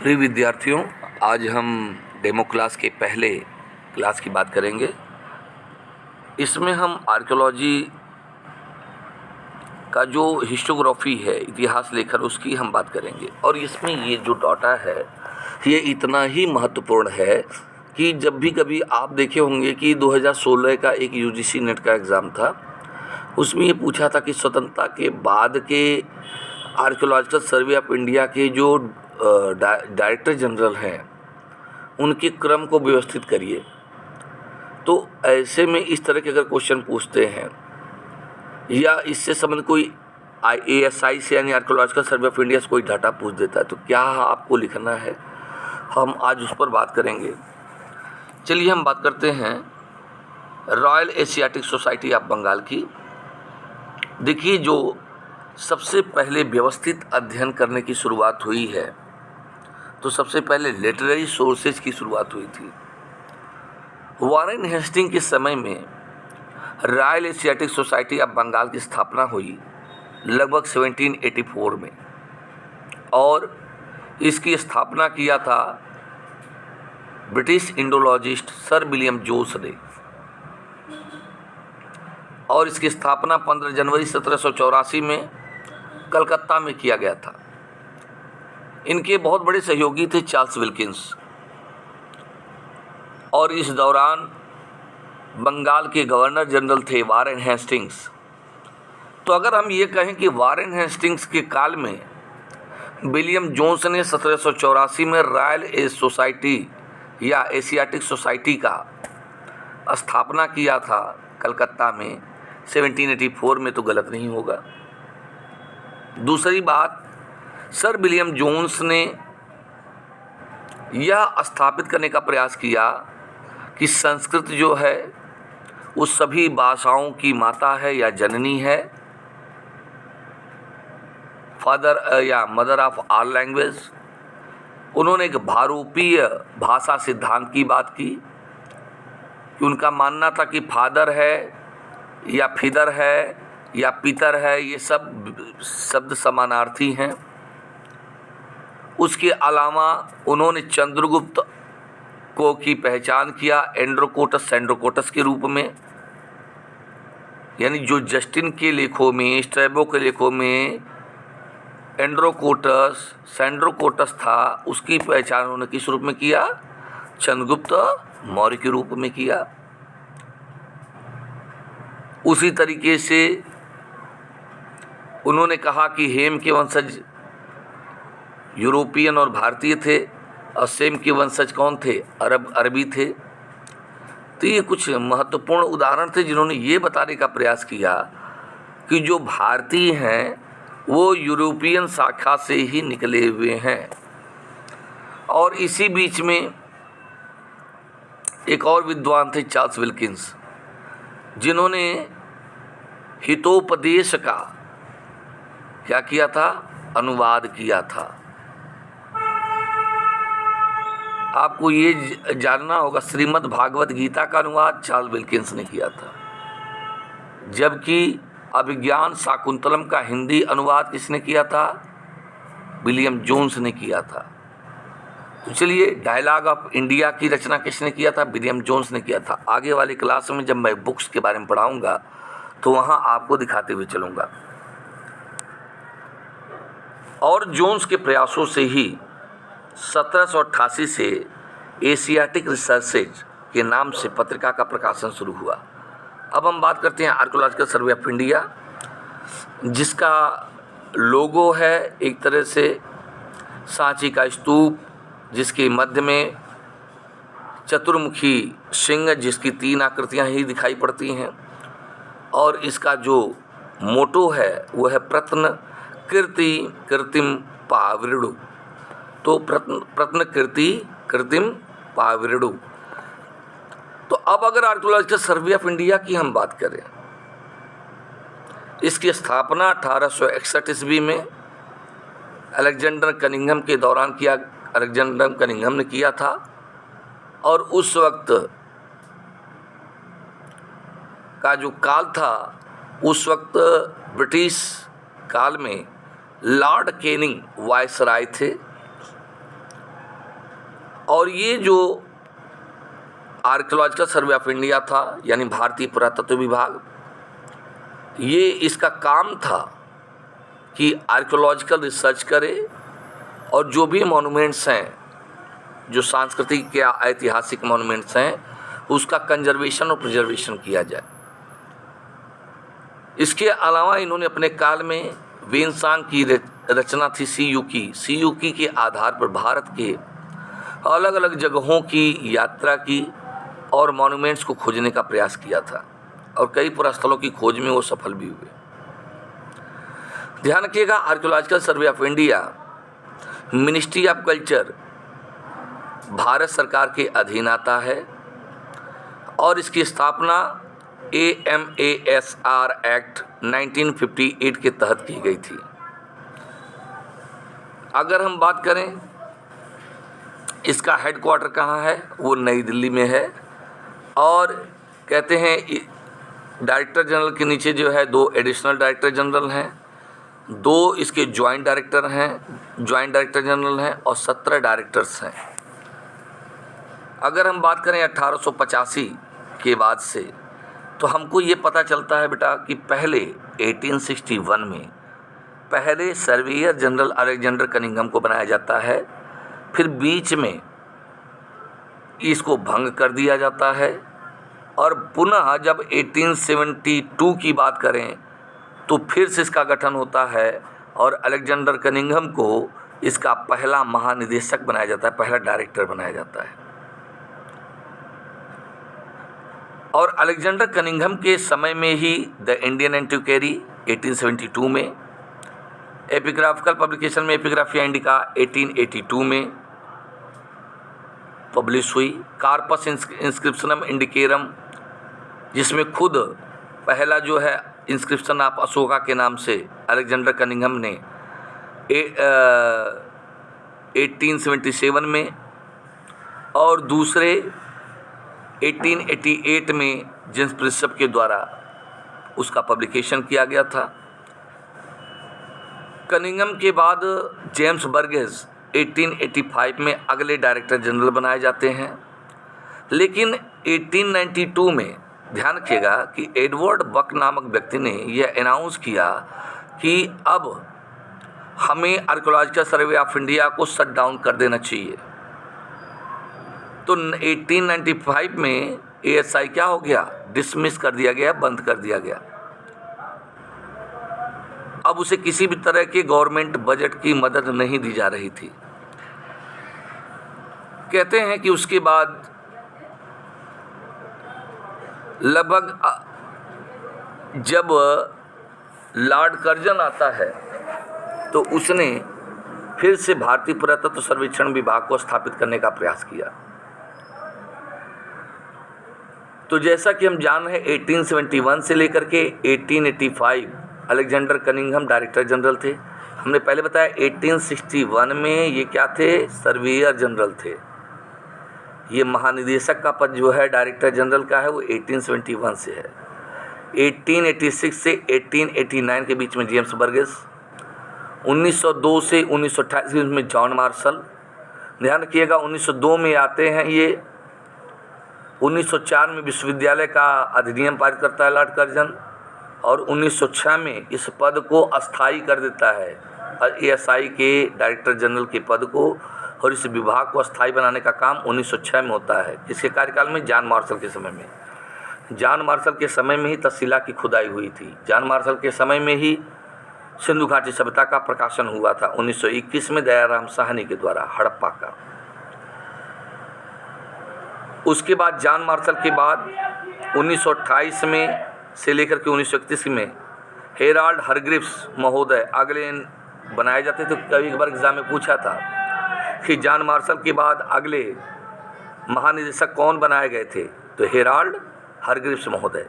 प्रिय विद्यार्थियों, आज हम डेमो क्लास के पहले क्लास की बात करेंगे। इसमें हम आर्कियोलॉजी का जो हिस्टोग्राफी है, इतिहास लेखन, उसकी हम बात करेंगे। और इसमें ये जो डाटा है ये इतना ही महत्वपूर्ण है कि जब भी कभी आप देखे होंगे कि 2016 का एक यूजीसी नेट का एग्ज़ाम था, उसमें ये पूछा था कि स्वतंत्रता के बाद के आर्कियोलॉजिकल सर्वे ऑफ इंडिया के जो डायरेक्टर जनरल हैं उनके क्रम को व्यवस्थित करिए। तो ऐसे में इस तरह के अगर क्वेश्चन पूछते हैं या इससे संबंधित कोई ASI से यानी आर्कियोलॉजिकल सर्वे ऑफ इंडिया से कोई डाटा पूछ देता है तो क्या आपको लिखना है, हम आज उस पर बात करेंगे। चलिए हम बात करते हैं Royal Asiatic Society of Bengal की। देखिए, जो सबसे पहले व्यवस्थित अध्ययन करने की शुरुआत हुई है तो सबसे पहले लिटरेरी सोर्सेज की शुरुआत हुई थी। वॉरेन हेस्टिंग के समय में Royal Asiatic Society of Bengal की स्थापना हुई लगभग 1784 में, और इसकी स्थापना किया था British Indologist sir William Jones ने। और इसकी स्थापना 15 जनवरी 1784 में कलकत्ता में किया गया था। इनके बहुत बड़े सहयोगी थे चार्ल्स विल्किंस। और इस दौरान बंगाल के गवर्नर जनरल थे वॉरेन हेस्टिंग्स। तो अगर हम ये कहें कि वॉरेन हेस्टिंग्स के काल में विलियम जोन्स ने 1784 में रॉयल सोसाइटी या एशियाटिक सोसाइटी का स्थापना किया था कलकत्ता में 1784 में, तो गलत नहीं होगा। दूसरी बात, सर विलियम जोन्स ने यह स्थापित करने का प्रयास किया कि संस्कृत जो है वो सभी भाषाओं की माता है या जननी है, फादर या मदर ऑफ ऑल लैंग्वेज। उन्होंने एक भारूपीय भाषा सिद्धांत की बात की कि उनका मानना था कि फादर है या फिदर है या पितर है, ये सब शब्द समानार्थी हैं। उसके अलावा उन्होंने चंद्रगुप्त को की पहचान किया एंड्रोकोटस सैंड्रोकोटस के रूप में, यानी जो जस्टिन के लेखों में, स्ट्रैबो के लेखों में एंड्रोकोटस सैंड्रोकोटस था, उसकी पहचान उन्होंने किस रूप में किया? चंद्रगुप्त मौर्य के रूप में किया। उसी तरीके से उन्होंने कहा कि हेम के वंशज यूरोपियन और भारतीय थे और सेम के वंशज कौन थे? अरबी थे। तो ये कुछ महत्वपूर्ण उदाहरण थे जिन्होंने ये बताने का प्रयास किया कि जो भारतीय हैं वो यूरोपियन शाखा से ही निकले हुए हैं। और इसी बीच में एक और विद्वान थे चार्ल्स विल्किंस, जिन्होंने हितोपदेश का क्या किया था? अनुवाद किया था। आपको ये जानना होगा, श्रीमद् भागवत गीता का अनुवाद चार्ल्स विल्किंस ने किया था, जबकि अभिज्ञान शाकुंतलम का हिंदी अनुवाद किसने किया था? विलियम जोन्स ने किया था। तो चलिए, डायलॉग ऑफ इंडिया की रचना किसने किया था? विलियम जोन्स ने किया था। आगे वाली क्लास में जब मैं बुक्स के बारे में पढ़ाऊंगा तो वहाँ आपको दिखाते हुए चलूँगा। और जोन्स के प्रयासों से ही 1788 से एशियाटिक रिसर्चेज के नाम से पत्रिका का प्रकाशन शुरू हुआ। अब हम बात करते हैं आर्कियोलॉजिकल सर्वे ऑफ इंडिया, जिसका लोगो है एक तरह से सांची का स्तूप, जिसके मध्य में चतुर्मुखी सिंह, जिसकी 3 आकृतियाँ ही दिखाई पड़ती हैं। और इसका जो मोटो है वो है प्रत्न कीर्ति कृतिम पावृडु। तो प्रत्न कीर्ति कृतिम पावृडु। तो अब अगर आर्कियोलॉजिकल सर्वे ऑफ इंडिया की हम बात करें, इसकी स्थापना 1861 ईस्वी में अलेक्जेंडर कनिंघम के दौरान किया, अलेक्जेंडर कनिंघम ने किया था। और उस वक्त का जो काल था, उस वक्त ब्रिटिश काल में लॉर्ड कैनिंग वायसराय थे। और ये जो आर्कियोलॉजिकल सर्वे ऑफ इंडिया था, यानी भारतीय पुरातत्व विभाग, ये इसका काम था कि आर्कियोलॉजिकल रिसर्च करे और जो भी मॉन्यूमेंट्स हैं, जो सांस्कृतिक या ऐतिहासिक मॉन्यूमेंट्स हैं, उसका कंजर्वेशन और प्रिजर्वेशन किया जाए। इसके अलावा इन्होंने अपने काल में वेनसांग की रचना थी सीयूकी के आधार पर भारत के अलग अलग जगहों की यात्रा की और मॉन्यूमेंट्स को खोजने का प्रयास किया था और कई पुरास्थलों की खोज में वो सफल भी हुए। ध्यान रखिएगा, archaeological survey of India ministry of culture Bharat सरकार के अधीन आता है और इसकी स्थापना AMASR एक्ट 1958 के तहत की गई थी। अगर हम बात करें इसका हेडक्वार्टर कहाँ है, वो नई दिल्ली में है और कहते हैं डायरेक्टर जनरल के नीचे जो है 2 एडिशनल डायरेक्टर जनरल हैं, 2 इसके जॉइंट डायरेक्टर जनरल हैं और 17 डायरेक्टर्स हैं। अगर हम बात करें 1885 के बाद से, तो हमको ये पता चलता है बेटा कि पहले 1861 में पहले सर्वेयर जनरल अलेक्जेंडर कनिंघम को बनाया जाता है, फिर बीच में इसको भंग कर दिया जाता है और पुनः जब 1872 की बात करें तो फिर से इसका गठन होता है और अलेक्जेंडर कनिंघम को इसका पहला महानिदेशक बनाया जाता है, पहला डायरेक्टर बनाया जाता है। और अलेक्जेंडर कनिंघम के समय में ही द इंडियन एंटिक्वेरी 1872 में, एपिग्राफिकल पब्लिकेशन में एपिग्राफिया इंडिका 1882 में पब्लिश हुई, कार्पस इंस्क्रिप्शनम इंडिकेरम जिसमें खुद पहला जो है इंस्क्रिप्शन ऑफ अशोका के नाम से अलेक्जेंडर कनिंघम ने 1877 में और दूसरे 1888 में जेम्स प्रिंसप के द्वारा उसका पब्लिकेशन किया गया था। कनिंघम के बाद जेम्स बर्गेस 1885 में अगले डायरेक्टर जनरल बनाए जाते हैं, लेकिन 1892 में ध्यान रखिएगा कि एडवर्ड बक नामक व्यक्ति ने यह अनाउंस किया कि अब हमें आर्कियोलॉजिकल सर्वे ऑफ इंडिया को शट डाउन कर देना चाहिए। तो 1895 में ASI क्या हो गया, डिसमिस कर दिया गया, बंद कर दिया गया। अब उसे किसी भी तरह के गवर्नमेंट बजट की मदद नहीं दी जा रही थी। कहते हैं कि उसके बाद लगभग जब लॉर्ड कर्जन आता है तो उसने फिर से भारतीय पुरातत्व सर्वेक्षण विभाग को स्थापित करने का प्रयास किया। तो जैसा कि हम जान रहे हैं 1871 से लेकर के 1885 अलेक्जेंडर कनिंघम डायरेक्टर जनरल थे। हमने पहले बताया 1861 में ये क्या थे, सर्वेयर जनरल थे। ये महानिदेशक का पद जो है डायरेक्टर जनरल का है वो 1871 से है। 1886 से 1889 के बीच में जेम्स बर्गेस, 1902 से 1928 के बीच में जॉन मार्शल। ध्यान रखिएगा 1902 में आते हैं ये, 1904 में विश्वविद्यालय का अधिनियम पारित करता है लॉर्ड कर्जन और 1906 में इस पद को अस्थायी कर देता है ASI के डायरेक्टर जनरल के पद को, और इस विभाग को अस्थायी बनाने का काम 1906 में होता है। इसके कार्यकाल में जॉन मार्शल के समय में ही तक्षशिला की खुदाई हुई थी। जॉन मार्शल के समय में ही सिंधु घाटी सभ्यता का प्रकाशन हुआ था 1921 में दयाराम साहनी के द्वारा हड़प्पा का। उसके बाद जॉन मार्शल के बाद 1928 में से लेकर के 1931 में हेराल्ड हरग्रीव्स महोदय अगले बनाए जाते थे। कभी एक बार एग्जाम में पूछा था कि जॉन मार्शल के बाद अगले महानिदेशक कौन बनाए गए थे, तो हेराल्ड हरग्रीव्स महोदय।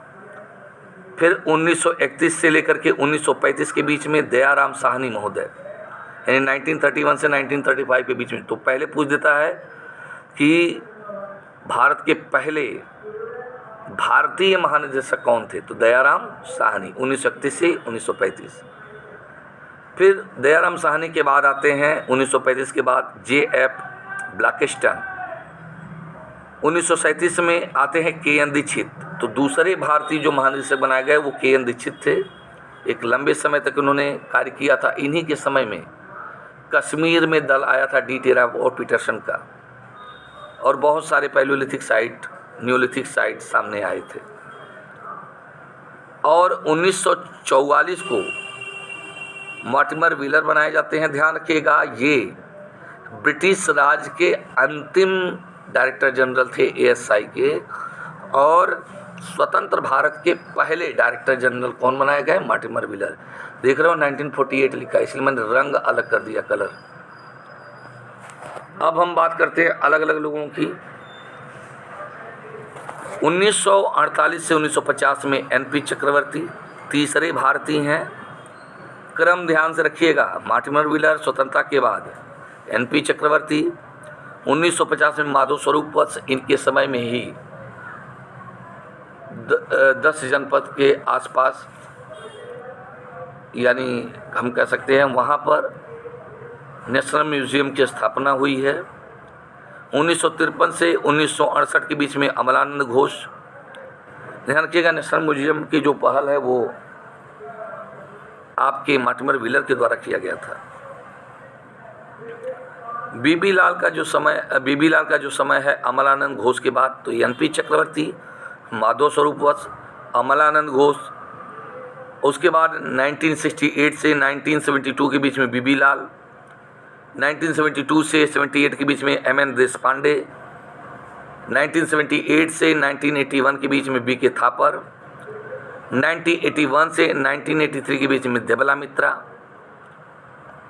फिर 1931 से लेकर के 1935 के बीच में दयाराम साहनी महोदय, यानी 1931 से 1935 के बीच में। तो पहले पूछ देता है कि भारत के पहले भारतीय महानिदेशक कौन थे, तो दयाराम साहनी 1931 से 1935। फिर दयाराम साहनी के बाद आते हैं 1935 के बाद JF ब्लैकेस्टन, 1937 में आते हैं के.एन. दीक्षित। तो दूसरे भारतीय जो महानिदेशक बनाए गए वो के.एन. दीक्षित थे। एक लंबे समय तक उन्होंने कार्य किया था। इन्हीं के समय में कश्मीर में दल आया था डी टेराव और पीटरसन का, और बहुत सारे पैलियोलिथिक साइट, न्यूलिथिक साइट सामने आए थे। और 1944 को मॉर्टिमर व्हीलर बनाए जाते हैं। ध्यान रखिएगा, ये ब्रिटिश राज के अंतिम डायरेक्टर जनरल थे एएसआई के, और स्वतंत्र भारत के पहले डायरेक्टर जनरल कौन बनाए गए? Mortimer wheeler. देख रहे हो 1948 लिखा है, इसलिए मैंने रंग अलग कर दिया, कलर। अब हम बात करते हैं अलग अलग लोगों की। 1948 से 1950 में एनपी चक्रवर्ती तीसरे भारतीय हैं। क्रम ध्यान से रखिएगा, मॉर्टिमर व्हीलर स्वतंत्रता के बाद, एनपी चक्रवर्ती। 1950 में माधव स्वरूप वत्स, इनके समय में ही 10 जनपद के आसपास, यानी हम कह सकते हैं वहाँ पर नेशनल म्यूज़ियम की स्थापना हुई है। 1953 से 1968 के बीच में अमलानंद घोष। ध्यान रखिएगा, नेशनल म्यूज़ियम की जो पहल है वो आपके मॉर्टिमर व्हीलर के द्वारा किया गया था। बीबी लाल का जो समय है अमलानंद घोष के बाद, तो एनपी चक्रवर्ती, माधव स्वरूप वत्स, अमलानंद घोष। उसके बाद 1968 से 1972 के बीच में बीबी लाल, 1972 से 78 के बीच में एमएन देशपांडे, 1978 से 1981 के बीच में बीके थापर, 1981 से 1983 के बीच में देबला मित्रा,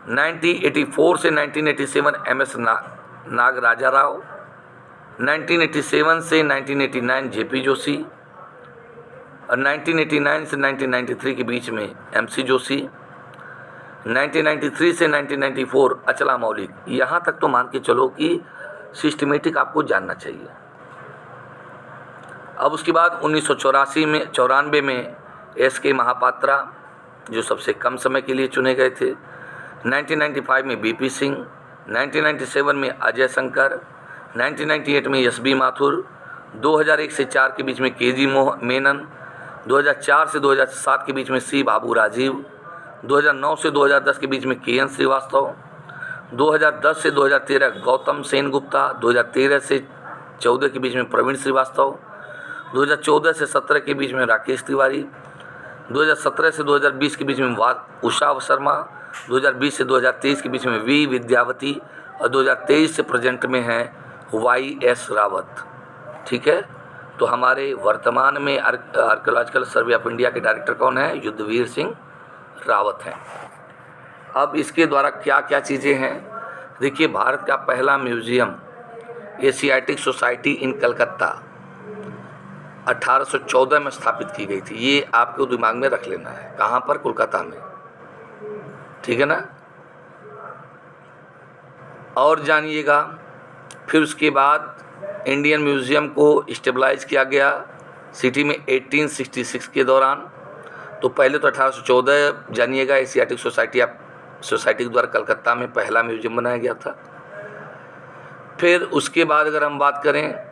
1984 से 1987 एमएस नागराजा राव, 1987 से 1989 जेपी जोशी, और 1989 से 1993 के बीच में एमसी जोशी, 1993 से 1994 अचला मौलिक। यहाँ तक तो मान के चलो कि सिस्टमेटिक आपको जानना चाहिए। अब उसके बाद 1994 में एस.के. महापात्रा, जो सबसे कम समय के लिए चुने गए थे। 1995 में बीपी सिंह, 1997 में अजय शंकर, 1998 में एस.बी. माथुर, 2001 से 4 के बीच में के.जी. मेनन, 2004 से 2007 के बीच में सी. बाबू राजीव, 2009 से 2010 के बीच में के.एन. श्रीवास्तव, 2010 से 2013 गौतम सेन गुप्ता, 2013 से 14 के बीच में प्रवीण श्रीवास्तव, 2014 से 17 के बीच में राकेश तिवारी, 2017 से 2020 के बीच में उषा शर्मा, 2020 से 2023 के बीच में वी विद्यावती, और 2023 से प्रेजेंट में हैं वाई.एस. रावत। ठीक है, तो हमारे वर्तमान में आर्कियोलॉजिकल सर्वे ऑफ इंडिया के डायरेक्टर कौन है? युद्धवीर सिंह रावत हैं। अब इसके द्वारा क्या क्या चीज़ें हैं, देखिए, भारत का पहला museum Asiatic society in Calcutta 1814 में स्थापित की गई थी। ये आपको दिमाग में रख लेना है, कहाँ पर? कोलकाता में। ठीक है ना। और जानिएगा, फिर उसके बाद इंडियन म्यूज़ियम को स्टेबलाइज किया गया सिटी में 1866 के दौरान। तो पहले तो 1814 जानिएगा, एशियाटिक सोसाइटी के द्वारा कलकत्ता में पहला म्यूज़ियम बनाया गया था। फिर उसके बाद अगर हम बात करें,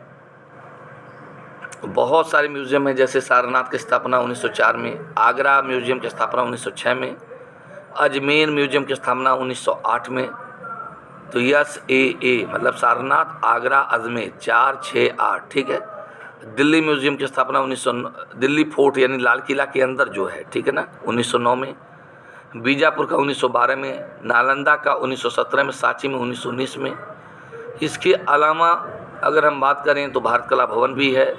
बहुत सारे म्यूज़ियम हैं, जैसे सारनाथ की स्थापना 1904 में, आगरा म्यूज़ियम की स्थापना 1906 में, अजमेर म्यूज़ियम की स्थापना 1908 में। तो SAA मतलब सारनाथ, आगरा, अजमेर, 4, 6, 8। ठीक है। दिल्ली म्यूज़ियम की स्थापना दिल्ली फोर्ट यानी लाल किला के अंदर जो है, ठीक है ना, 1909 में। बीजापुर का 1912 में, नालंदा का 1917 में, सांची में 1919 में। इसके अलावा अगर हम बात करें तो भारत कला भवन भी है,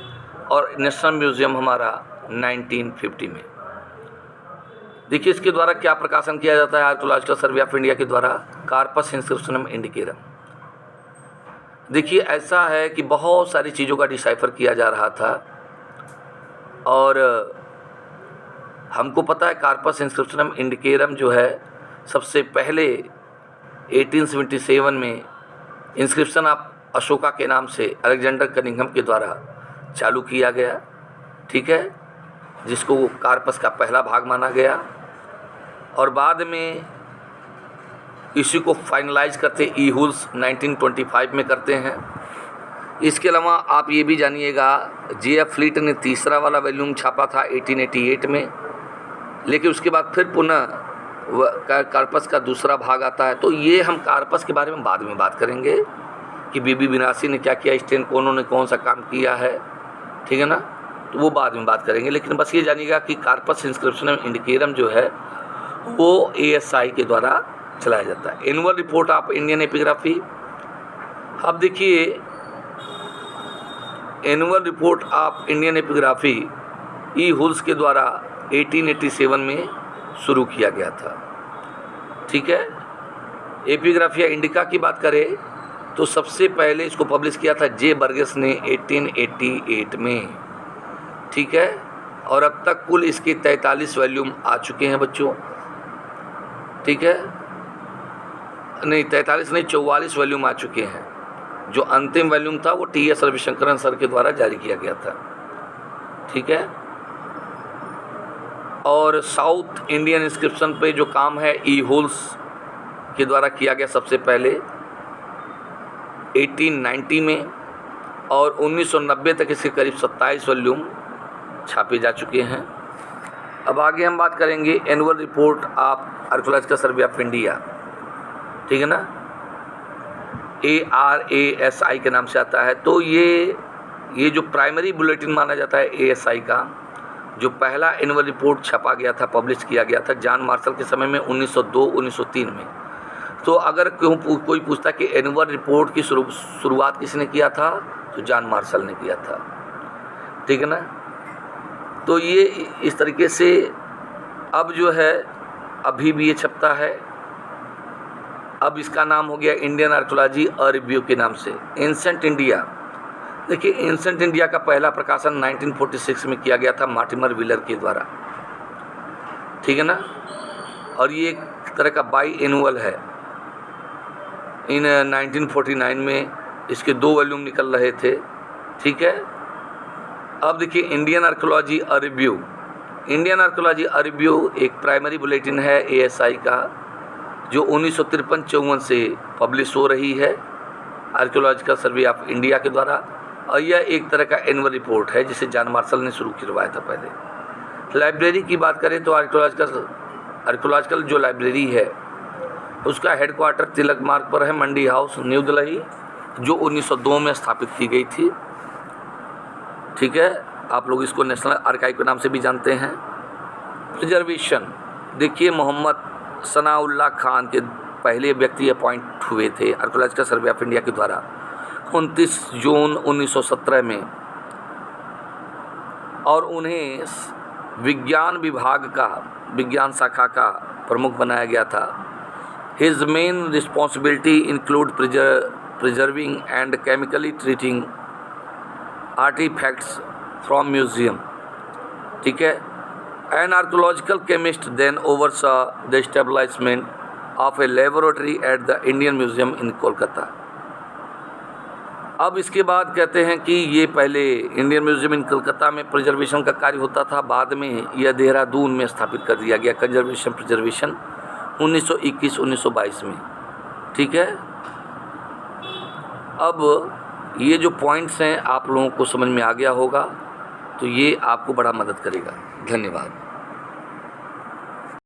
और नेशनल म्यूज़ियम हमारा 1950 में। देखिए, इसके द्वारा क्या प्रकाशन किया जाता है आर्कियोलॉजिकल सर्वे ऑफ इंडिया के द्वारा? कार्पस इंस्क्रिप्शनम इंडिकेरम। देखिए, ऐसा है कि बहुत सारी चीज़ों का डिसाइफर किया जा रहा था, और हमको पता है कार्पस इंस्क्रिप्शनम इंडिकेरम जो है, सबसे पहले 1877 में इंस्क्रिप्शन ऑफ अशोका के नाम से अलेक्जेंडर कनिंघम के द्वारा चालू किया गया। ठीक है, जिसको कार्पस का पहला भाग माना गया, और बाद में इसी को फाइनलाइज करते ईहुल्स 1925 में करते हैं। इसके अलावा आप ये भी जानिएगा, J.F. फ्लीट ने तीसरा वाला वॉल्यूम छापा था 1888 में, लेकिन उसके बाद फिर पुनः कार्पस का दूसरा भाग आता है। तो ये हम कार्पस के बारे में बाद में बात करेंगे कि बीबी बिनासी ने क्या किया, स्टेन कोनो ने कौन सा काम किया है, ठीक है ना, तो वो बाद में बात करेंगे। लेकिन बस ये जानिएगा कि कार्पस इंस्क्रिप्शन इंडिकेरम जो है वो ASI के द्वारा चलाया जाता है। Annual report of Indian epigraphy, अब देखिए annual report of Indian epigraphy E Hultzsch के द्वारा 1887 में शुरू किया गया था, ठीक है। एपिग्राफिया इंडिका की बात करें तो सबसे पहले इसको पब्लिश किया था J. बर्गेस ने 1888 में, ठीक है। और अब तक कुल इसके 43 वॉल्यूम आ चुके हैं बच्चों, ठीक है, नहीं 43 नहीं 44 वॉल्यूम आ चुके हैं। जो अंतिम वॉल्यूम था वो T.S. रविशंकरन सर के द्वारा जारी किया गया था, ठीक है। और साउथ इंडियन इंस्क्रिप्शन पे जो काम है ई हुल्स के द्वारा किया गया सबसे पहले 1890 में, और 1990 तक इसके करीब 27 वॉल्यूम छापे जा चुके हैं। अब आगे हम बात करेंगे annual report of archaeological survey of India, ठीक है ना, ARASI के नाम से आता है। तो ये जो प्राइमरी बुलेटिन माना जाता है ASI का, जो पहला एनुअल रिपोर्ट छपा गया था, पब्लिश किया गया था जॉन मार्शल के समय में 1902-1903 में। तो अगर कोई पूछता कि एनुअल रिपोर्ट की शुरुआत किसने किया था, तो जॉन मार्शल ने किया था, ठीक है ना। तो ये इस तरीके से अब जो है अभी भी ये छपता है। अब इसका नाम हो गया इंडियन आर्कियोलॉजी अ रिव्यू के नाम से। एंसेंट इंडिया, देखिए एंसेंट इंडिया का पहला प्रकाशन 1946 में किया गया था मार्टिमर व्हीलर के द्वारा, ठीक है ना। और ये एक तरह का बाई एनुअल है। इन 1949 में इसके 2 वॉल्यूम निकल रहे थे, ठीक है। अब देखिए Indian archaeology a review. Indian archaeology a review एक प्राइमरी बुलेटिन है ASI का, जो 1953-54 से पब्लिश हो रही है आर्कियोलॉजिकल सर्वे ऑफ इंडिया के द्वारा। और यह एक तरह का एनुअल रिपोर्ट है जिसे जॉन मार्शल ने शुरू करवाया था पहले। लाइब्रेरी की बात करें तो आर्कियोलॉजिकल जो लाइब्रेरी है उसका हेडक्वार्टर तिलक मार्ग पर है, मंडी हाउस, न्यू दिल्ली, जो 1902 में स्थापित की गई थी, ठीक है। आप लोग इसको नेशनल आर्काइव के नाम से भी जानते हैं। प्रिजर्वेशन, देखिए मोहम्मद सनाउल्लाह खान के पहले व्यक्ति अपॉइंट हुए थे आर्कियोलॉजिकल सर्वे ऑफ इंडिया के द्वारा 29 जून 1917 में, और उन्हें विज्ञान विभाग का, विज्ञान शाखा का प्रमुख बनाया गया था। His main responsibility include preserving and chemically treating artefacts from museum, ठीक है। An archaeological chemist then oversaw the establishment of a laboratory at the Indian Museum in Kolkata. अब इसके बाद कहते हैं कि ये पहले इंडियन म्यूजियम इन कलकत्ता में प्रिजर्वेशन का कार्य होता था, बाद में यह देहरादून में स्थापित कर दिया गया प्रिजर्वेशन 1921-1922 में, ठीक है। अब ये जो पॉइंट्स हैं आप लोगों को समझ में आ गया होगा, तो ये आपको बड़ा मदद करेगा। धन्यवाद।